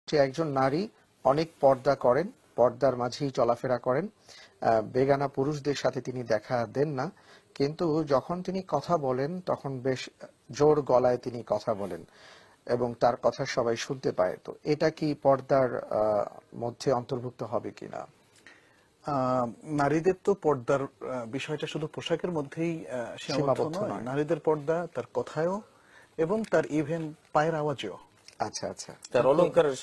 যে একজন নারী অনেক পর্দা করেন, পর্দার মাঝেই চলাফেরা করেন, বেগানা পুরুষদের সাথে তিনি দেখা দেন না, কিন্তু যখন তিনি কথা বলেন তখন বেশ জোর গলায় তিনি কথা বলেন এবং তার কথা সবাই শুনতে পায়। তো এটা কি পর্দার মধ্যে অন্তর্ভুক্ত হবে কিনা? নারীদের তো পর্দার বিষয়টা শুধু পোশাকের মধ্যেই সীমাবদ্ধ নয়। নারীদের পর্দা তার কথায়ও এবং তার ইভেন পায়ের আওয়াজেও। আচ্ছা আচ্ছা, তার অলংকারের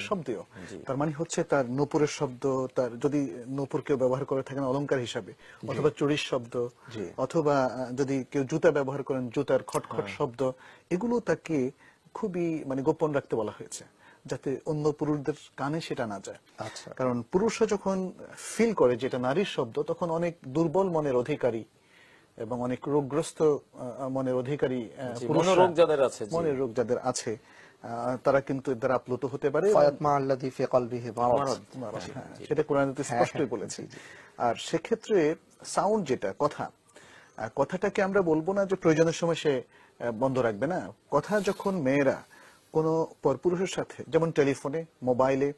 শব্দেও। তার মানে হচ্ছে তার নূপুরের শব্দ, তার যদি নূপুর কেউ ব্যবহার করে থাকেন অলংকার হিসাবে, অথবা চুরির শব্দ, অথবা যদি কেউ জুতা ব্যবহার করেন জুতার খটখট শব্দ, এগুলো তাকে খুবই গোপন রাখতে বলা হয়েছে, যাতে অন্য পুরুষদের কানে সেটা না যায়। কারণ পুরুষরা যখন ফিল করে যেটা নারীর শব্দ, তখন অনেক দুর্বল মনের অধিকারী এবং অনেক রোগগ্রস্ত মনের অধিকারী মনের রোগ যাদের আছে, তারা কিন্তু এর দ্বারা আপ্লুত হতে পারে। সেটা কোরআনে স্পষ্টই বলেছে। আর সেক্ষেত্রে সাউন্ড যেটা কথাটাকে আমরা বলবো না যে প্রয়োজনের সময় সে বন্ধ রাখবে না। কথা যখন মেয়েরা কোনো পরপুরুষের সাথে, যেমন টেলিফোনে, মোবাইলে,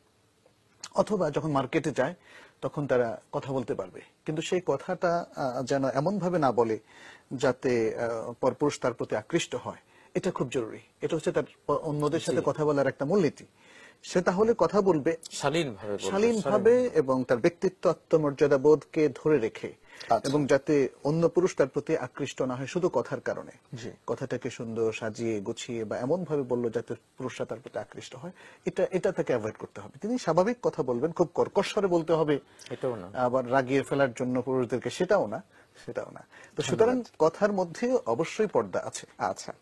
অথবা যখন মার্কেটে যায়, তখন তারা কথা বলতে পারবে, কিন্তু সেই কথাটা যেন এমন ভাবে না বলে যাতে পরপুরুষ তার প্রতি আকৃষ্ট হয়। এটা খুব জরুরি। এটা হচ্ছে তার অন্যদের সাথে কথা বলার একটা মূলনীতি। সে তাহলে কথা বলবে শালীনভাবে এবং তার ব্যক্তিত্ব, আত্মমর্যাদা বোধকে ধরে রেখে, এবং যাতে অন্য পুরুষ তার প্রতি আকৃষ্ট না হয় শুধু কথার কারণে। কথাটাকে সুন্দর সাজিয়ে গুছিয়ে বা এমন ভাবে বললো যাতে পুরুষরা তার প্রতি আকৃষ্ট হয়, এটা তাকে অ্যাভয়েড করতে হবে। তিনি স্বাভাবিক কথা বলবেন, খুব কর্কশ স্বরে বলতে হবে, এটাও না আবার রাগিয়ে ফেলার জন্য পুরুষদেরকে, সেটাও না। তো সুতরাং কথার মধ্যে অবশ্যই পর্দা আছে। আচ্ছা।